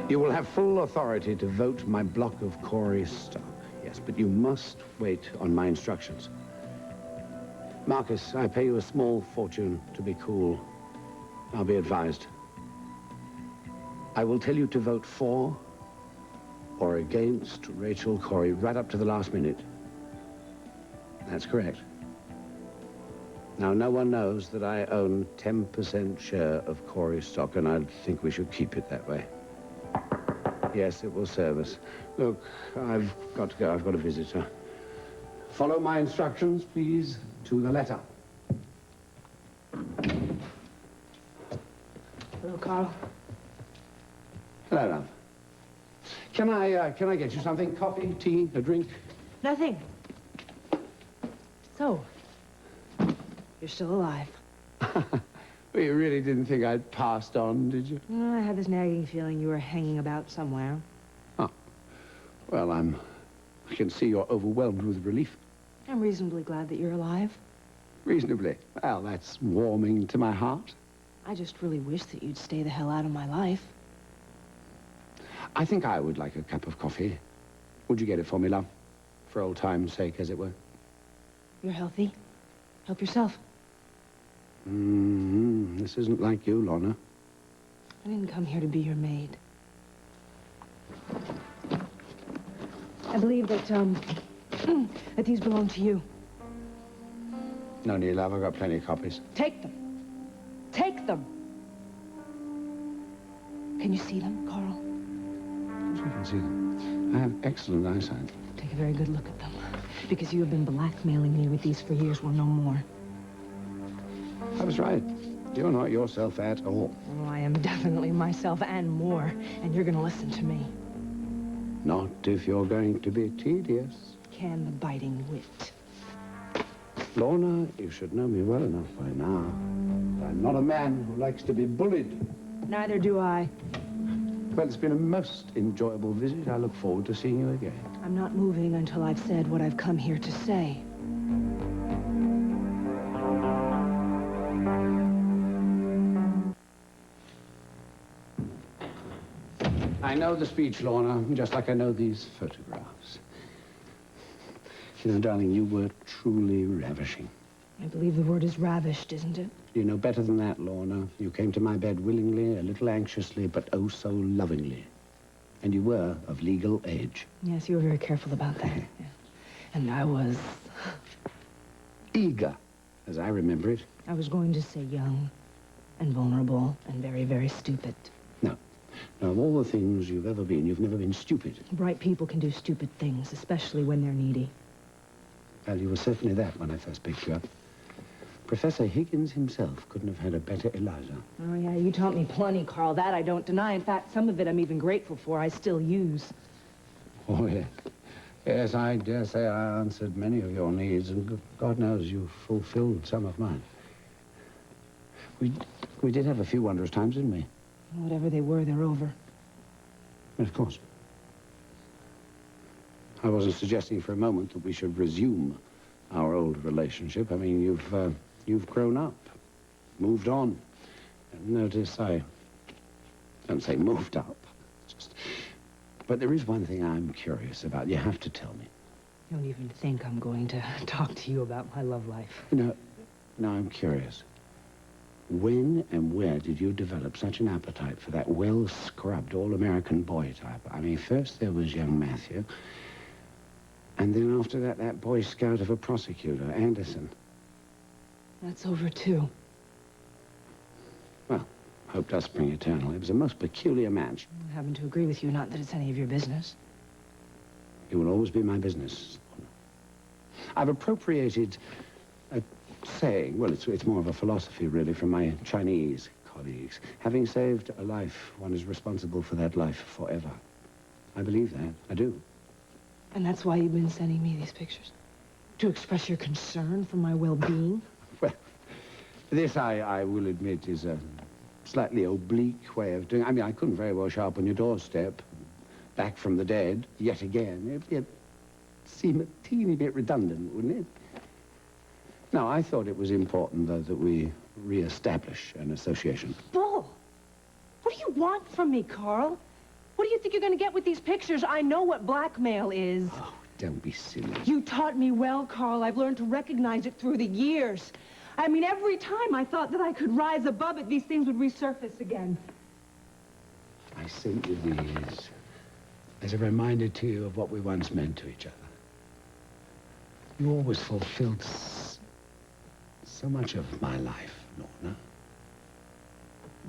You will have full authority to vote my block of Cory stock. Yes, but you must wait on my instructions. Marcus, I pay you a small fortune to be cool. I'll be advised. I will tell you to vote for or against Rachel Cory right up to the last minute. That's correct. Now, no one knows that I own 10% share of Cory stock, and I think we should keep it that way. Yes, it will serve us. Look, I've got to go. I've got a visitor. Follow my instructions, please, to the letter. Hello, Carl. Hello, love. Can I get you something? Coffee, tea, a drink? Nothing. So, you're still alive. Well, you really didn't think I'd passed on, did you? Well, I had this nagging feeling you were hanging about somewhere. Oh. Well, I can see you're overwhelmed with relief. I'm reasonably glad that you're alive. Reasonably? Well, that's warming to my heart. I just really wish that you'd stay the hell out of my life. I think I would like a cup of coffee. Would you get it for me, love? For old time's sake, as it were. You're healthy. Help yourself. This isn't like you, Lorna. I didn't come here to be your maid. I believe that, that these belong to you. No need, love. I've got plenty of copies. Take them. Take them. Can you see them, Carl? Of course I can see them. I have excellent eyesight. Take a very good look at them. Because you have been blackmailing me with these for years. Well, no more. I was right. You're not yourself at all. Oh, I am definitely myself and more. And you're going to listen to me. Not if you're going to be tedious. Can the biting wit. Lorna, you should know me well enough by now. I'm not a man who likes to be bullied. Neither do I. Well, it's been a most enjoyable visit. I look forward to seeing you again. I'm not moving until I've said what I've come here to say. I know the speech, Lorna, just like I know these photographs. You know, darling, you were truly ravishing. I believe the word is ravished, isn't it? You know better than that, Lorna. You came to my bed willingly, a little anxiously, but oh so lovingly. And you were of legal age. Yes, you were very careful about that. Yeah. And I was... eager, as I remember it. I was going to say young and vulnerable and very, very stupid. No. Now, of all the things you've ever been, you've never been stupid. Bright people can do stupid things, especially when they're needy. Well, you were certainly that when I first picked you up. Professor Higgins himself couldn't have had a better Eliza. Oh, yeah, you taught me plenty, Carl. That I don't deny. In fact, some of it I'm even grateful for. I still use. Oh, yes. Yes, I dare say I answered many of your needs, and God knows you fulfilled some of mine. We did have a few wondrous times, didn't we? Whatever they were, they're over. Well, of course. I wasn't suggesting for a moment that we should resume our old relationship. I mean, you've grown up, moved on. And notice I don't say moved up. But there is one thing I'm curious about. You have to tell me. Don't even think I'm going to talk to you about my love life. No, I'm curious. When and where did you develop such an appetite for that well-scrubbed, all-American boy type? I mean, first there was young Matthew, and then after that, that Boy Scout of a prosecutor, Anderson. That's over, too. Well, hope does spring eternal. It was a most peculiar match. I happen to agree with you, not that it's any of your business. It will always be my business. I've appropriated a saying, well, it's more of a philosophy, really, from my Chinese colleagues. Having saved a life, one is responsible for that life forever. I believe that. I do. And that's why you've been sending me these pictures? To express your concern for my well-being? Well, this, I will admit, is a slightly oblique way of doing... I mean, I couldn't very well show up on your doorstep, back from the dead, yet again. It'd seem a teeny bit redundant, wouldn't it? No, I thought it was important, though, that we re-establish an association. Bull! What do you want from me, Carl? What do you think you're going to get with these pictures? I know what blackmail is. Oh, don't be silly. You taught me well, Carl. I've learned to recognize it through the years. I mean, every time I thought that I could rise above it, these things would resurface again. I sent you these as a reminder to you of what we once meant to each other. You always fulfilled so much of my life, Lorna.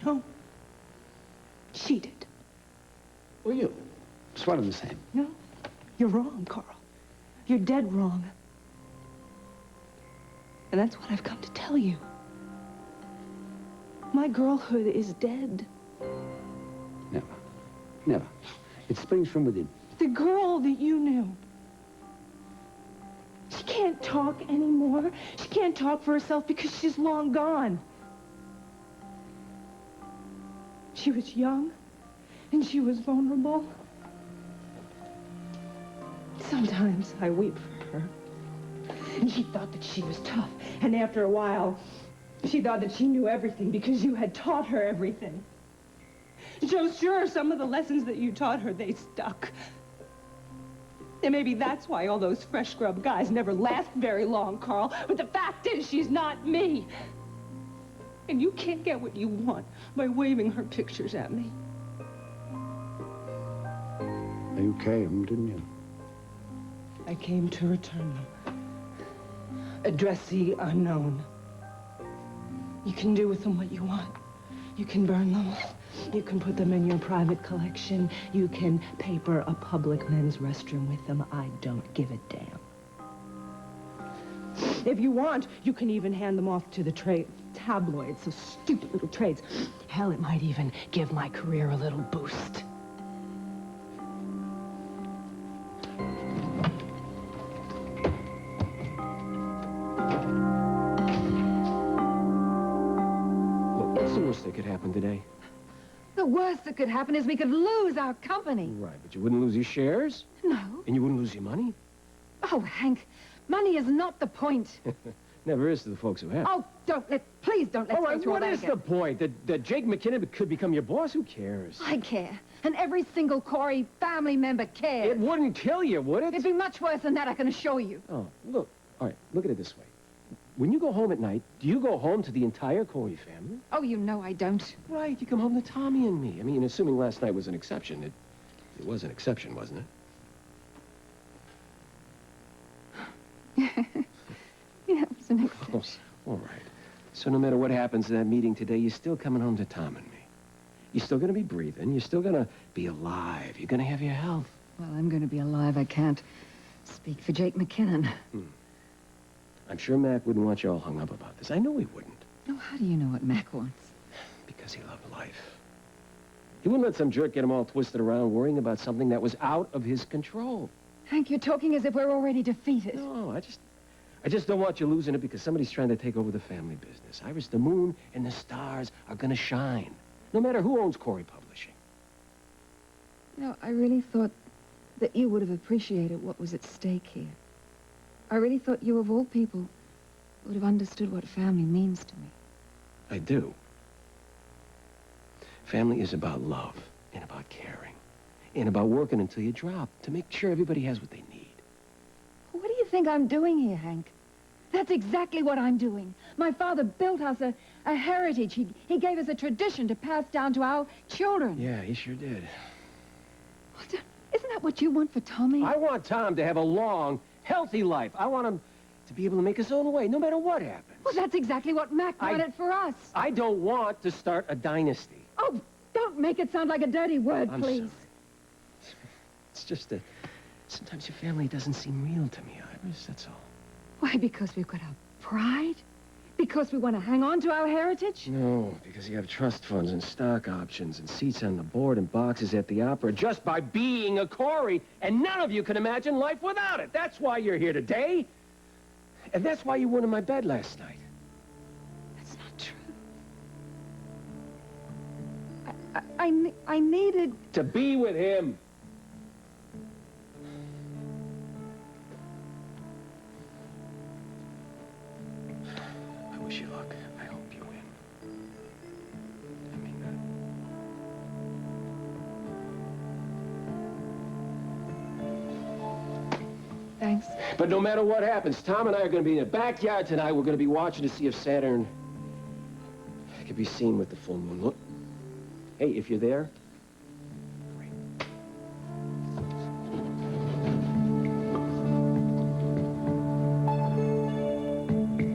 No. She did. Well, you. It's one and the same. No. You're wrong, Carl. You're dead wrong. And that's what I've come to tell you. My girlhood is dead. Never. Never. It springs from within. The girl that you knew. She can't talk anymore. She can't talk for herself because she's long gone. She was young, and she was vulnerable. Sometimes I weep for her. And she thought that she was tough. And after a while, she thought that she knew everything because you had taught her everything. So sure, some of the lessons that you taught her, they stuck. And maybe that's why all those fresh scrub guys never last very long, Carl. But the fact is, she's not me. And you can't get what you want by waving her pictures at me. You came, didn't you? I came to return them. Address the unknown. You can do with them what you want. You can burn them. You can put them in your private collection. You can paper a public men's restroom with them. I don't give a damn. If you want, you can even hand them off to the tabloids, those stupid little trades. Hell, it might even give my career a little boost. What's the worst that could happen today? The worst that could happen is we could lose our company. Right, but you wouldn't lose your shares? No. And you wouldn't lose your money? Oh, Hank, money is not the point. Never is to the folks who have. Oh, please don't let's All go right, through all what that is again. the point? That Jake McKinnon could become your boss? Who cares? I care. And every single Cory family member cares. It wouldn't kill you, would it? It'd be much worse than that, I can assure you. Oh, look. All right, look at it this way. When you go home at night, do you go home to the entire Cory family? Oh, you know I don't. Right, you come home to Tommy and me. I mean, assuming last night was an exception. It was an exception, wasn't it? Yeah, it was an exception. All right. So no matter what happens in that meeting today, you're still coming home to Tom and me. You're still going to be breathing. You're still going to be alive. You're going to have your health. Well, I'm going to be alive. I can't speak for Jake McKinnon. I'm sure Mac wouldn't want you all hung up about this. I know he wouldn't. No, how do you know what Mac wants? Because he loved life. He wouldn't let some jerk get him all twisted around worrying about something that was out of his control. Hank, you're talking as if we're already defeated. No, I just don't want you losing it because somebody's trying to take over the family business. Iris, the moon and the stars are going to shine, no matter who owns Cory Publishing. You know, I really thought that you would have appreciated what was at stake here. I really thought you, of all people, would have understood what family means to me. I do. Family is about love and about caring and about working until you drop to make sure everybody has what they need. What do you think I'm doing here, Hank? That's exactly what I'm doing. My father built us a heritage. He gave us a tradition to pass down to our children. Yeah, he sure did. Isn't that what you want for Tommy? I want Tom to have a long, healthy life. I want him to be able to make his own way, no matter what happens. Well, that's exactly what Mac wanted for us. I don't want to start a dynasty. Oh, don't make it sound like a dirty word, I'm please. sorry. It's just that sometimes your family doesn't seem real to me, Iris, that's all. Why, because we've got our pride? Because we want to hang on to our heritage? No, because you have trust funds and stock options and seats on the board and boxes at the opera just by being a Cory, and none of you can imagine life without it. That's why you're here today. And that's why you weren't in my bed last night. That's not true. I needed... To be with him. I wish you luck. I hope you win. I mean that. Thanks. But no matter what happens, Tom and I are going to be in the backyard tonight. We're going to be watching to see if Saturn can be seen with the full moon. Look. Hey, if you're there,